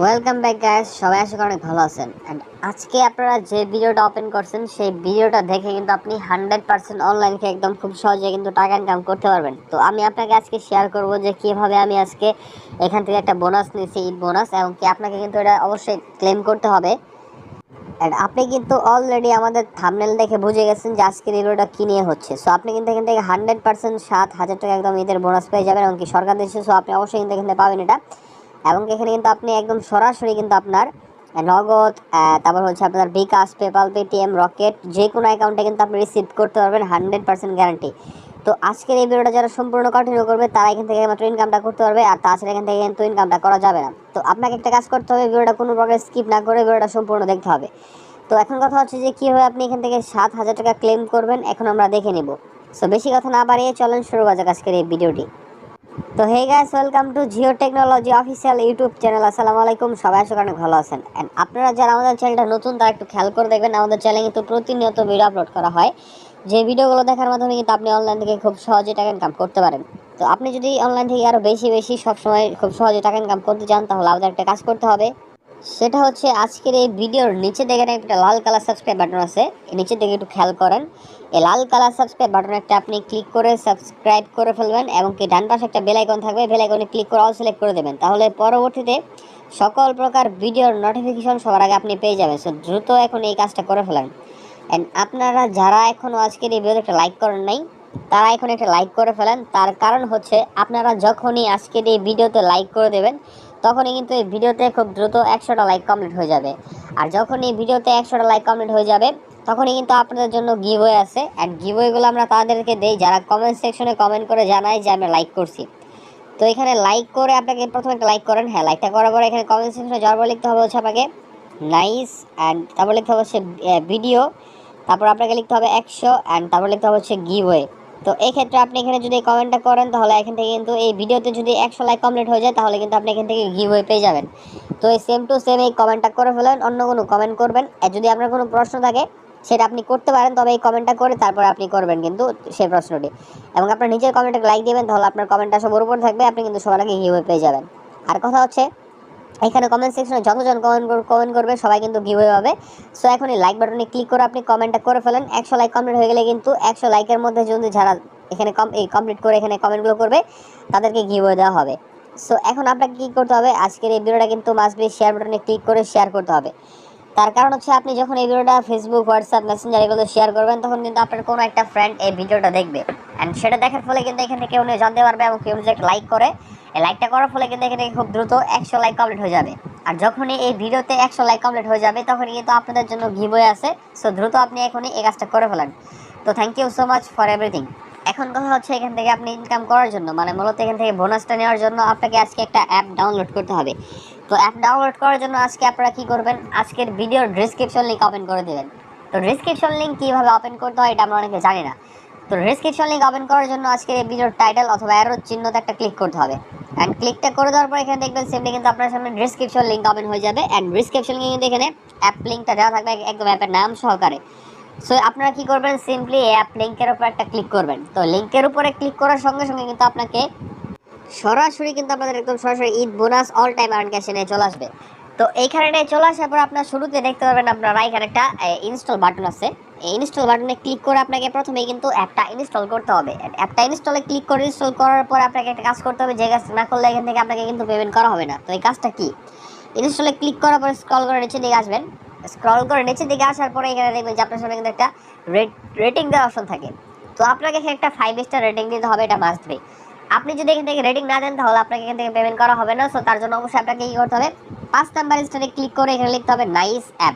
Welcome back guys, সবাই আশা করি অনেক ভালো আছেন। এন্ড আজকে আপনারা যে ভিডিওটা ওপেন করছেন সেই ভিডিওটা দেখে কিন্তু আপনি 100% অনলাইন থেকে একদম খুব সহজে কিন্তু টাকা ইনকাম করতে পারবেন। তো আমি আপনাকে আজকে শেয়ার করব যে কিভাবে আমি আজকে এখান থেকে একটা বোনাস নিয়েছি, ঈদ বোনাস, এবং কি আপনাকে কিন্তু এটা অবশ্যই ক্লেম করতে হবে। এন্ড আপনি কিন্তু অলরেডি আমাদের থাম্বনেল দেখে বুঝে গেছেন যে আজকের ভিডিওটা কি নিয়ে হচ্ছে। সো আপনি কিন্তু এখান থেকে 100% 7,000 টাকা একদম ঈদের বোনাস পেয়ে যাবেন, এবং কি সরকার দিচ্ছে। সো আপনি অবশ্যই কিন্তু এখান থেকে পাবেন এটা। এবং এখানে কিন্তু আপনি একদম সরাসরি কিন্তু আপনার নগদ, তারপর হচ্ছে আপনার বিকাশ, পেপাল, পেটিএম, রকেট, যে কোনো অ্যাকাউন্টে কিন্তু আপনি রিসিভ করতে পারবেন 100% গ্যারান্টি। তো আজকের এই ভিডিওটা যারা সম্পূর্ণ কন্টিনিউ করবে তারা এখান থেকে মাত্র ইনকামটা করতে পারবে, আর তাছাড়া এখান থেকে কিন্তু ইনকামটা করা যাবে না। তো আপনাকে একটা কাজ করতে হবে, ভিডিওটা কোনো প্রকার স্কিপ না করে ভিডিওটা সম্পূর্ণ দেখতে হবে। তো এখন কথা হচ্ছে যে কীভাবে আপনি এখান থেকে 7,000 টাকা ক্লেম করবেন, এখন আমরা দেখে নেব। সো বেশি কথা না বাড়িয়ে চলেন শুরু করা যাক আজকের এই ভিডিওটি। তো hey guys, welcome to Geo technology official YouTube channel. আসসালামু আলাইকুম, সবাই আশা করি অনেক ভালো আছেন। এন্ড আপনারা যারা আমাদের চ্যানেলটা নতুন তারা একটু খেয়াল করে দেখবেন, আমাদের চ্যানেলে কিন্তু প্রতিনিয়ত ভিডিও আপলোড করা হয়, যে ভিডিওগুলো দেখার মাধ্যমে কিন্তু আপনি অনলাইন থেকে খুব সহজে টাকা ইনকাম করতে পারেন। তো আপনি যদি অনলাইন থেকে আরও বেশি বেশি সবসময় খুব সহজে টাকা ইনকাম করতে চান, তাহলে আমাদের একটা কাজ করতে হবে। সেটা হচ্ছে আজকের এই ভিডিওর নিচে দেখেন একটা লাল কালার সাবস্ক্রাইব বাটন আছে, এই নিচের দিকে একটু খেয়াল করেন। এই লাল কালার সাবস্ক্রাইব বাটনে একটা আপনি ক্লিক করে সাবস্ক্রাইব করে ফেলবেন, এবং কি ডান পাশে একটা বেল আইকন থাকবে, বেল আইকনে ক্লিক করে অল সিলেক্ট করে দেবেন। তাহলে পরবর্তীতে সকল প্রকার ভিডিওর নোটিফিকেশন সবার আগে আপনি পেয়ে যাবেন। সো দ্রুত এখন এই কাজটা করে ফেলেন। অ্যান্ড আপনারা যারা এখনও আজকের এই ভিডিওতে একটা লাইক করেন নাই, তারা এখন একটা লাইক করে ফেলেন। তার কারণ হচ্ছে আপনারা যখনই আজকের এই ভিডিওতে লাইক করে দেবেন, তখনই কিন্তু এই ভিডিওতে খুব দ্রুত 100টা লাইক কমপ্লিট হয়ে যাবে। আর যখন এই ভিডিওতে 100টা লাইক কমপ্লিট হয়ে যাবে, তখনই কিন্তু আপনাদের জন্য গিভওয়ে আছে। অ্যান্ড গিভওয়েগুলো আমরা তাদেরকে দেই যারা কমেন্ট সেকশনে কমেন্ট করে জানায় যে আমরা লাইক করছি। তো এখানে লাইক করে আপনাকে প্রথমে একটা লাইক করেন, হ্যাঁ লাইকটা করার পরে এখানে কমেন্ট সেকশনে যাওয়ার পর লিখতে হবে হচ্ছে আপনাকে নাইস, অ্যান্ড তারপর লিখতে হবে হচ্ছে ভিডিও, তারপর আপনাকে লিখতে হবে 100, অ্যান্ড তারপর লিখতে হবে হচ্ছে গিভওয়ে। তো এই ক্ষেত্রে আপনি এখানে যদি কমেন্টটা করেন, তাহলে এখান থেকে কিন্তু এই ভিডিওতে যদি 100 লাইক কমপ্লিট হয়ে যায়, তাহলে কিন্তু আপনি এখান থেকে গিভওয়ে পেয়ে যাবেন। তো এই সেম টু সেম এই কমেন্টটা করে ফেলেন, অন্য কোনো কমেন্ট করবেন। আর যদি আপনার কোনো প্রশ্ন থাকে সেটা আপনি করতে পারেন, তবে এই কমেন্টটা করে তারপর আপনি করবেন কিন্তু সেই প্রশ্নটি, এবং আপনার নিজের কমেন্টে লাইক দেবেন, তাহলে আপনার কমেন্টটা সবার উপর থাকবে, আপনি কিন্তু সবার আগে গিভওয়ে পেয়ে যাবেন। আর কথা হচ্ছে এখানে কমেন্ট সেকশনে যতজন কমেন্ট করবে সবাই কিন্তু গিভওয়ে পাবে। সো এখন এই লাইক বাটনে ক্লিক করে আপনি কমেন্টটা করে ফেলেন। 100 লাইক কমপ্লিট হয়ে গেলে কিন্তু 100 লাইকের মধ্যে যদি যারা এখানে কমপ্লিট করে এখানে কমেন্টগুলো করবে, তাদেরকে গিভওয়ে দেওয়া হবে। সো এখন আপনাকে কী করতে হবে, আজকের এই ভিডিওটা কিন্তু মাস্ট বি শেয়ার বাটনে ক্লিক করে শেয়ার করতে হবে। তার কারণ হচ্ছে আপনি যখন এই ভিডিওটা ফেসবুক, হোয়াটসঅ্যাপ, মেসেঞ্জার এগুলো শেয়ার করবেন, তখন কিন্তু আপনার কোনো একটা ফ্রেন্ড এই ভিডিওটা দেখবে, অ্যান্ড সেটা দেখার ফলে কিন্তু এখানে কেউ জানতে পারবে, এবং কেউ যদি একটা লাইক করে, এই লাইকটা করার ফলে কিন্তু এখানে খুব দ্রুত 100 লাইক কমপ্লিট হয়ে যাবে। আর যখনই এই ভিডিওতে 100 লাইক কমপ্লিট হয়ে যাবে, তখনই কিন্তু আপনাদের জন্য গিভওয়ে আছে। সো দ্রুত আপনি এখনই এই কাজটা করে ফেলেন। তো thank you so much for everything. এখন কথা হচ্ছে এখান থেকে আপনি ইনকাম করার জন্য, মানে মূলত এখান থেকে বোনাসটা নেওয়ার জন্য আপনাকে আজকে একটা অ্যাপ ডাউনলোড করতে হবে। তো অ্যাপ ডাউনলোড করার জন্য আজকে আপনারা কী করবেন, আজকের ভিডিওর ডিসক্রিপশন লিঙ্ক ওপেন করে দেবেন। তো ডিসক্রিপশন লিঙ্ক কীভাবে ওপেন করতে হয় এটা আমরা অনেকে জানি না। তো ডিসক্রিপশন লিঙ্ক ওপেন করার জন্য আজকের এই ভিডিওর টাইটেল অথবা অ্যারো চিহ্নতে একটা ক্লিক করতে হবে। অ্যান্ড ক্লিকটা করে দেওয়ার পর এখানে দেখবেন সেমনি কিন্তু আপনার সামনে ডিসক্রিপশন লিঙ্ক ওপেন হয়ে যাবে। অ্যান্ড ডিসক্রিপশন লিঙ্কে কিন্তু এখানে অ্যাপ লিঙ্কটা দেওয়া থাকবে একদম অ্যাপের নাম সহকারে। সো আপনারা কী করবেন, সিম্পলি এই অ্যাপ লিঙ্কের উপর একটা ক্লিক করবেন। তো লিঙ্কের উপরে ক্লিক করার সঙ্গে সঙ্গে কিন্তু আপনাকে সরাসরি কিন্তু আপনাদের একদম সরাসরি Eid bonus all time earn ক্যাশে নিয়ে চলে আসবে। তো এইখানে চলে আসার পর আপনার শুরুতে দেখতে পাবেন আপনারা এখানে একটা ইনস্টল বাটন আছে। এই ইনস্টল বাটনে ক্লিক করে আপনাকে প্রথমেই কিন্তু অ্যাপটা ইনস্টল করতে হবে। অ্যাপটা ইনস্টলে ক্লিক করে ইনস্টল করার পর আপনাকে একটা কাজ করতে হবে, যে কাজটা না করলে এখান থেকে আপনাকে কিন্তু পেমেন্ট করা হবে না। তো এই কাজটা কি, ইনস্টলে ক্লিক করার পর স্ক্রল করে নিচের দিকে আসবেন। স্ক্রল করে নিচের দিকে আসার পরে এখানে দেখবেন যে আপনার সামনে কিন্তু একটা রেটিং দেওয়ার অপশন থাকে। তো আপনাকে এখানে একটা 5 স্টার রেটিং দিতে হবে, এটা মাস্ট বি। আপনি যদি এখান থেকে রেটিং না দেন, তাহলে আপনাকে এখান থেকে পেমেন্ট করা হবে না। সো তার জন্য অবশ্যই আপনাকে কী করতে হবে, 5 নাম্বার স্টারে ক্লিক করে এখানে লিখতে হবে নাইস অ্যাপ।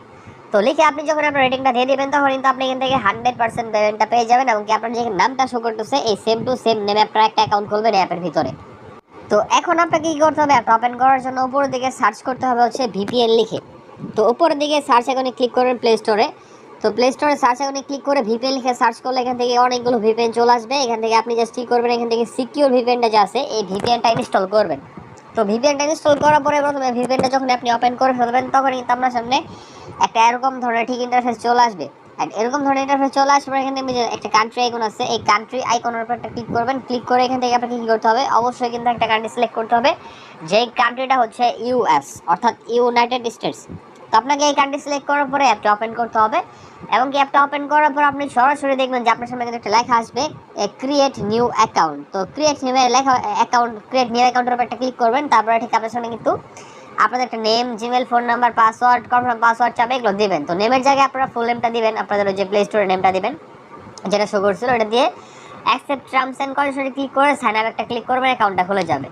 তো লিখে আপনি যখন আপনার রেটিংটা দিয়ে দেবেন, তখন কিন্তু আপনি এখান থেকে 100% পেমেন্টটা পেয়ে যাবেন, এবং কি আপনার যে নামটা শো করতেছে এই সেম টু সেম নেমে আপনারা একটা অ্যাকাউন্ট খুলবেন অ্যাপের ভিতরে। তো এখন আপনাকে কী করতে হবে, অ্যাপ ওপেন করার জন্য উপরের দিকে সার্চ করতে হবে হচ্ছে ভিপিএন লিখে। তো উপরের দিকে সার্চ আইকনে ক্লিক করবেন প্লে স্টোরে। তো প্লে স্টোরে সার্চ আইকনে ক্লিক করে ভিপিএন লিখে সার্চ করলে এখান থেকে অনেকগুলো ভিপিএন চলে আসবে। এখান থেকে আপনি জাস্ট কী করবেন, এখান থেকে সিকিউর ভিপিএনটা যে আছে এই ভিপিএনটা ইনস্টল করবেন। তো ভিপিএনটা ইনস্টল করার পরে প্রথমে ভিপিএনটা যখন আপনি ওপেন করে ফেলবেন, তখন কিন্তু আপনার সামনে একটা এরকম ধরনের ঠিক ইন্টারফেস চলে আসবে। এন্ড এরকম ধরনের ইন্টারফেস চলে আসবে। এখান থেকে একটা কান্ট্রি আইকন আছে, এই কান্ট্রি আইকনের উপর একটা ক্লিক করবেন। ক্লিক করে এখান থেকে আপনাকে কি করতে হবে, অবশ্যই কিন্তু একটা কান্ট্রি সিলেক্ট করতে হবে, যেই কান্ট্রিটা হচ্ছে ইউএস অর্থাৎ ইউনাইটেড স্টেটস। তো আপনাকে এই কান্ট্রি সিলেক্ট করার পরে অ্যাপটা ওপেন করতে হবে, এবং কি অ্যাপটা ওপেন করার পর আপনি সরাসরি দেখবেন যে আপনার সামনে কিন্তু একটা লেখা আসবে ক্রিয়েট নিউ অ্যাকাউন্ট। তো ক্রিয়েট নিউ লেখা অ্যাকাউন্ট, ক্রিয়েট নিউ অ্যাকাউন্টের উপর একটা ক্লিক করবেন। তারপরে ঠিক আপনার সামনে কিন্তু আপনাদের একটা name, Gmail, phone number, password, confirm password চাবে, এগুলো দিবেন। তো নেমের জায়গায় আপনারা ফুল নেমটা দিবেন, আপনাদের যে প্লে স্টোরে নেমটা দিবেন যেটা শো করছিল ওটা দিয়ে অ্যাকসেপ্ট টার্মস অ্যান্ড কন্ডিশনে ক্লিক করে সাইন আপ একটা ক্লিক করবেন, অ্যাকাউন্টটা খুলে যাবে।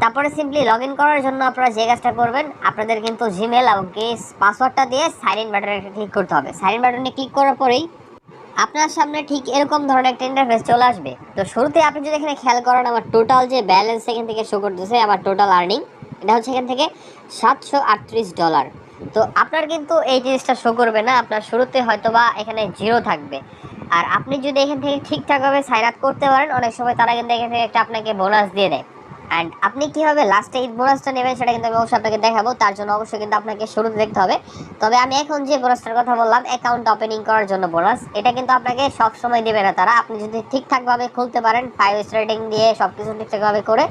তারপরে সিম্পলি লগ ইন করার জন্য আপনারা যে কাজটা করবেন, আপনাদের কিন্তু জিমেল এবং কি পাসওয়ার্ডটা দিয়ে সাইন ইন বাটনে একটা ক্লিক করতে হবে। সাইন ইন বাটনে ক্লিক করার পরেই আপনার সামনে ঠিক এরকম ধরনের একটা ইন্টারফেস চলে আসবে। তো শুরুতে আপনি যদি এখানে খেয়াল করেন, আমার টোটাল যে ব্যালেন্স এখান থেকে শো করতেছে, আমার টোটাল আর্নিং এটা হচ্ছে এখান থেকে $738। তো আপনার কিন্তু এই জিনিসটা শো করবে না, আপনার শুরুতে হয়তোবা এখানে জিরো থাকবে। আর আপনি যদি এখান থেকে ঠিকঠাকভাবে সাইন আপ করতে পারেন, অনেক সময় তারা কিন্তু এখান থেকে একটা আপনাকে বোনাস দিয়ে দেয়। অ্যান্ড আপনি কীভাবে লাস্টে ঈদ বোনাসটা নেবেন সেটা কিন্তু আমি অবশ্যই আপনাকে দেখাবো, তার জন্য অবশ্যই কিন্তু আপনাকে শুরুতে দেখতে হবে। তবে আমি এখন যে বোনাসটার কথা বললাম, অ্যাকাউন্ট ওপেনিং করার জন্য বোনাস, এটা কিন্তু আপনাকে সব সময় দেবে না তারা। আপনি যদি ঠিকঠাকভাবে খুলতে পারেন 5 স্টার রেটিং দিয়ে সব কিছু ঠিকঠাকভাবে করে,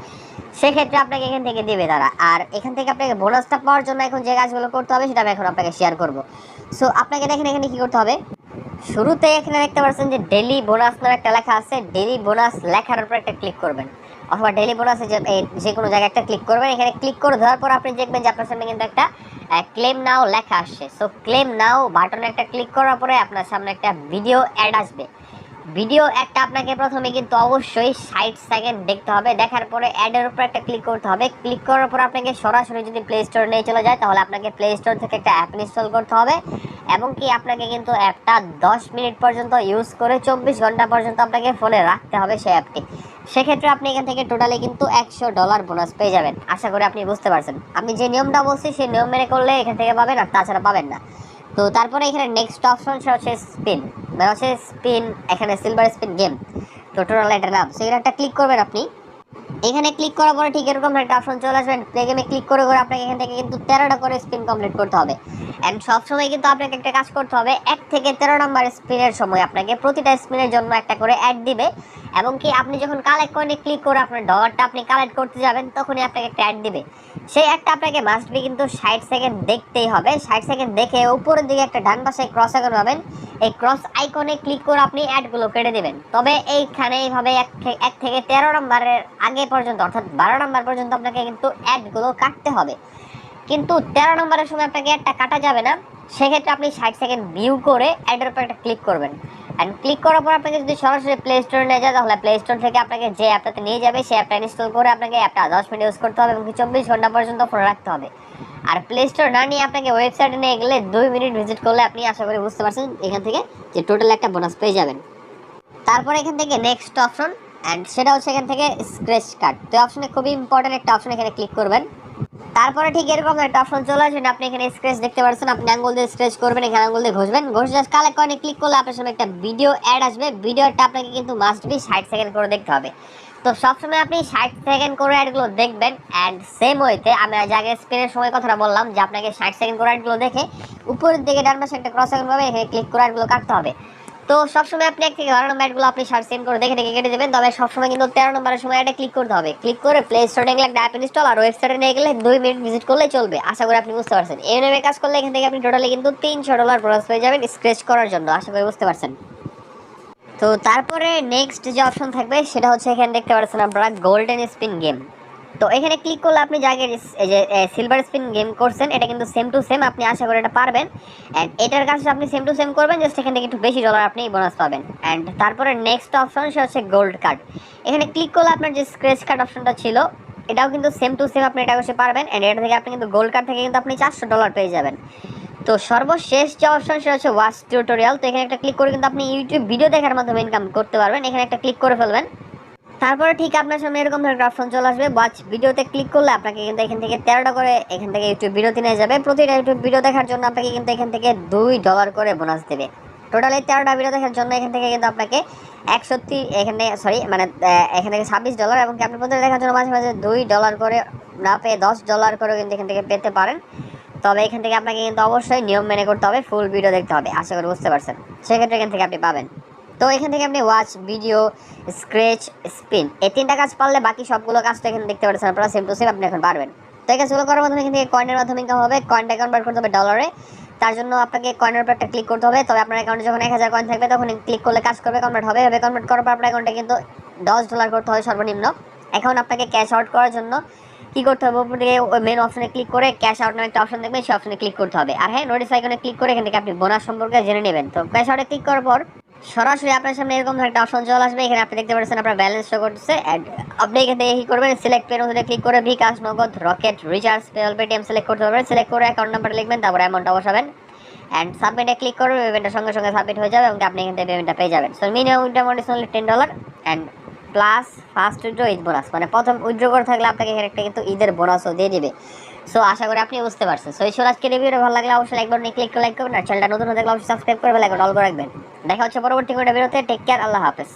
সেক্ষেত্রে আপনাকে এখান থেকে দেবে তারা। আর এখান থেকে আপনাকে বোনাসটা পাওয়ার জন্য এখন যে কাজগুলো করতে হবে সেটা আমি এখন আপনাকে শেয়ার করবো। সো আপনাকে দেখেন এখানে কী করতে হবে। শুরুতে এখানে দেখতে পাচ্ছেন যে ডেলি বোনাস নামে একটা লেখা আছে, ডেলি বোনাস লেখার উপর একটা ক্লিক করবেন, অথবা ডেলি বোনাসে যে কোনো জায়গায় একটা ক্লিক করবেন। এখানে ক্লিক করে দেওয়ার পর আপনি দেখবেন যে আপনার সামনে কিন্তু একটা ক্লেম নাও লেখা আসছে। সো ক্লেম নাও বাটনে একটা ক্লিক করার পরে আপনার সামনে একটা ভিডিও অ্যাড আসবে। ভিডিও একটা আপনাকে প্রথমে কিন্তু অবশ্যই 60 সেকেন্ড দেখতে হবে, দেখার পরে অ্যাডের উপর একটা ক্লিক করতে হবে। ক্লিক করার পর আপনাকে সরাসরি যদি প্লে স্টোর নিয়ে চলে যায়, তাহলে আপনাকে প্লে স্টোর থেকে একটা অ্যাপ ইনস্টল করতে হবে, এবং কি আপনাকে কিন্তু অ্যাপটা 10 মিনিট পর্যন্ত ইউজ করে 24 ঘন্টা পর্যন্ত আপনাকে ফোনে রাখতে হবে সেই অ্যাপটি। সেক্ষেত্রে আপনি এখান থেকে টোটালি কিন্তু $100 বোনাস পেয়ে যাবেন। আশা করি আপনি বুঝতে পারছেন। আমি যে নিয়মটা বলছি সেই নিয়ম মেনে করলে এখান থেকে পাবেন, আর তাছাড়া পাবেন না। তো তারপরে এখানে নেক্সট অপশন সেটা হচ্ছে স্পিন, মানে হচ্ছে স্পিন, এখানে সিলভার স্পিন গেম, তো টোটাল একটা নাম। সো এখানে একটা ক্লিক করবেন আপনি। এখানে ক্লিক করার পরে ঠিক এরকম একটা অপশন চলে আসবেন, প্লে গেমে ক্লিক করে করে আপনাকে এখান থেকে কিন্তু 13টা করে স্পিন কমপ্লিট করতে হবে। অ্যান্ড সবসময় কিন্তু আপনাকে একটা কাজ করতে হবে, 1 থেকে 13 নম্বর স্পিনের সময় আপনাকে প্রতিটা স্পিনের জন্য একটা করে অ্যাড দিবে, এবং কি আপনি যখন কালেক্ট কয়েনে ক্লিক করে আপনার ডলারটা আপনি কালেক্ট করতে যাবেন, তখনই আপনাকে একটা অ্যাড দিবে। সেই অ্যাডটা আপনাকে মাস্ট বি কিন্তু 60 সেকেন্ড দেখতেই হবে। 60 সেকেন্ড দেখে উপরের দিকে একটা ডান পাশে ক্রস আইকন পাবেন, এই ক্রস আইকনে ক্লিক করে আপনি অ্যাডগুলো কেটে দেবেন। তবে এইখানে এইভাবে 1 থেকে 13 নম্বরের আগে পর্যন্ত অর্থাৎ 12 নম্বর পর্যন্ত আপনাকে কিন্তু অ্যাডগুলো কাটতে হবে, কিন্তু 13 নম্বরের সময় আপনাকে অ্যাডটা কাটা যাবে না। সেক্ষেত্রে আপনি 60 সেকেন্ড ভিউ করে অ্যাডের উপর একটা ক্লিক করবেন। অ্যান্ড ক্লিক করার পর আপনাকে যদি সরাসরি প্লে স্টোরে নিয়ে যায়, তাহলে প্লে স্টোর থেকে আপনাকে যে অ্যাপটাতে নিয়ে যাবে সেই অ্যাপটা ইনস্টল করে আপনাকে অ্যাপটা 10 মিনিট ইউজ করতে হবে, এবং 24 ঘন্টা পর্যন্ত ফোনে রাখতে হবে। আর প্লে স্টোর না নিয়ে আপনাকে ওয়েবসাইটে নিয়ে গেলে 2 মিনিট ভিজিট করলে আপনি আশা করি বুঝতে পারছেন এখান থেকে যে টোটাল একটা বোনাস পেয়ে যাবেন। তারপরে এখান থেকে নেক্সট অপশন, অ্যান্ড সেটা হচ্ছে এখান থেকে স্ক্র্যাচ কার্ড। তো অপশনে খুবই ইম্পর্টেন্ট একটা অপশন, এখানে ক্লিক করবেন। তারপরে ঠিক এরকম একটা অপশন চলে আসবে, আপনি এখানে স্ক্র্যাচ দেখতে পাচ্ছেন, আপনি আঙ্গুল দিয়ে স্ক্র্যাচ করবেন, এখানে আঙ্গুল দিয়ে ঘষবেন, ঘষে জাস্ট কালেক্ট কয়েনে ক্লিক করলে আপনার সামনে একটা ভিডিও অ্যাড আসবে। ভিডিওটা আপনাকে কিন্তু মাস্ট বি 60 সেকেন্ড করে দেখতে হবে। তো সবসময় আপনি 60 সেকেন্ড করে অ্যাডগুলো দেখবেন। অ্যান্ড সেম ওয়েতে আমি আগে স্ক্রিনের সময় কথাটা বললাম যে আপনাকে 60 সেকেন্ড করে অ্যাডগুলো দেখে উপরের দিকে ডান পাশে একটা ক্রস আইকন পাবে, এখানে ক্লিক করে অ্যাডগুলো কাটতে হবে। তো সবসময় আপনি 1 থেকে 12 নম্বর অ্যাডগুলো আপনি 60 সেকেন্ড করে দেখে দেখে কেটে দেবেন। তবে সবসময় কিন্তু 13 নম্বরের সময় অ্যাডে ক্লিক করতে হবে। ক্লিক করে প্লে স্টোরে গেলে একটা অ্যাপ ইনস্টল, আর ওয়েবসাইটে নিয়ে গেলে 2 মিনিট ভিজিট করলেই চলবে। আশা করি আপনি বুঝতে পারছেন। এই নিয়মে কাজ করলে এখান থেকে আপনি টোটালি কিন্তু $300 বোনাস পেয়ে যাবেন স্ক্র্যাচ করার জন্য। আশা করি বুঝতে পারছেন। তো তারপরে নেক্সট যে অপশন থাকবে সেটা হচ্ছে এখানে দেখতে পাচ্ছেন আপনারা গোল্ডেন স্পিন গেম। তো এখানে ক্লিক করলে আপনি জায়গায় এই যে সিলভার স্পিন গেম করছেন, এটা কিন্তু সেম টু সেম, আপনি আশা করি এটা পারবেন। অ্যান্ড এটার কাছে আপনি সেম টু সেম করবেন, জাস্ট এখান থেকে একটু বেশি ডলার আপনি বোনাস পাবেন। অ্যান্ড তারপরে নেক্সট অপশন সেটা হচ্ছে গোল্ড কার্ড। এখানে ক্লিক করলে আপনার যে স্ক্র্যাচ কার্ড অপশনটা ছিল এটাও কিন্তু সেম টু সেম, আপনি এটা অবশ্যই পারবেন। অ্যান্ড এটা থেকে আপনি কিন্তু গোল্ড কার্ড থেকে কিন্তু আপনি $400 পেয়ে যাবেন। তো সর্বশেষ যে অপশন সেটা হচ্ছে ওয়াচ টিউটোরিয়াল। তো এখানে একটা ক্লিক করে কিন্তু আপনি ইউটিউব ভিডিও দেখার মাধ্যমে ইনকাম করতে পারবেন। এখানে একটা ক্লিক করে ফেলবেন। তারপরে ঠিক আপনার সামনে এরকম ধরনের অপশন চলে আসবে, ওয়াচ ভিডিওতে ক্লিক করলে আপনাকে কিন্তু এখান থেকে 13টা করে এখান থেকে ইউটিউব ভিডিওতে নিয়ে যাবে। প্রতিটা ইউটিউব ভিডিও দেখার জন্য আপনাকে কিন্তু এখান থেকে $2 করে বোনাস দেবে। টোটালি 13টা ভিডিও দেখার জন্য এখান থেকে কিন্তু আপনাকে 130 এখানে মানে এখান থেকে $26, এবং আপনি প্রতিটা দেখার জন্য মাঝে মাঝে $2 করে না পেয়ে $10 করে কিন্তু এখান থেকে পেতে পারেন। তবে এখান থেকে আপনাকে কিন্তু অবশ্যই নিয়ম মেনে করতে হবে, ফুল ভিডিও দেখতে হবে। আশা করি বুঝতে পারছেন। সেক্ষেত্রে এখান থেকে আপনি পাবেন। তো এখান থেকে আপনি ওয়াচ, ভিডিও, স্ক্র্যাচ, স্পিন এই 3টা কাজ পারলে বাকি সবগুলো কাজ তো এখানে দেখতে পাচ্ছেন আপনারা, সেম টু সেম আপনি এখন পারবেন। তো এই কাজগুলো করার মাধ্যমে এখান থেকে কয়েনের মাধ্যমে ইনকাম হবে। কয়েনটা কনভার্ট করতে হবে ডলারে। তার জন্য আপনাকে কয়েনের উপর একটা ক্লিক করতে হবে। তবে আপনার অ্যাকাউন্টে যখন 1000 কয়েন থাকবে তখন ক্লিক করলে কাজ করবে, কনভার্ট হবে। এভাবে কনভার্ট করার পর আপনার অ্যাকাউন্টে কিন্তু $10 করতে হয় সর্বনিম্ন। এখন আপনাকে ক্যাশ আউট করার জন্য কি করতে হবে, উপর দিকে মেন অপশনে ক্লিক করে ক্যাশ আউট নামে একটা অপশন দেখবেন, সেই অপশনে ক্লিক করতে হবে। আর হ্যাঁ, নোটিস আইকনে ক্লিক করে এখান থেকে আপনি বোনাস সম্পর্কে জেনে নেবেন। তো ক্যাশ আউটে ক্লিক করার পর সরাসরি আপনার সামনে এরকম একটা অপশন চলে আসবে। এখানে আপনি দেখতে পাচ্ছেন আপনার ব্যালেন্স শো করতেছে। আপনি এখান থেকে কি করবেন, সিলেক্ট পের মধ্যে ক্লিক করে বিকাশ, নগদ, রকেট, রিচার্জ, পেল, পেটিএম সিলেক্ট করতে পারবেন। সিলেক্ট করে অ্যাকাউন্ট নাম্বার লিখবেন, তারপর অ্যামাউন্টটা বসাবেন অ্যান্ড সাবমিটে ক্লিক করবেন। পেমেন্টের সঙ্গে সঙ্গে সাবমিট হয়ে যাবে এবং আপনি এখান থেকে পেমেন্টটা পেয়ে যাবেন। So minimum withdraw is only $10 and plus first withdraw Eid bonus, মানে প্রথম উইথড্র করে থাকলে আপনাকে এখানে একটা কিন্তু ঈদের বোনাসও দিয়ে দিবে। সো আশা করি আপনি বুঝতে পারছেন। সো এই ছিল আজকের ভিডিওটা। ভালো লাগলে অবশ্যই একবার ক্লিক করে লাইক করবেন আর চ্যানেলটা নতুন হয়ে থাকলে অবশ্যই সাবস্ক্রাইব করে বেল আইকন অল করে রাখবেন। দেখা হচ্ছে পরবর্তী কোনো ভিডিওতে। টেক কেয়ার, আল্লাহ হাফেজ।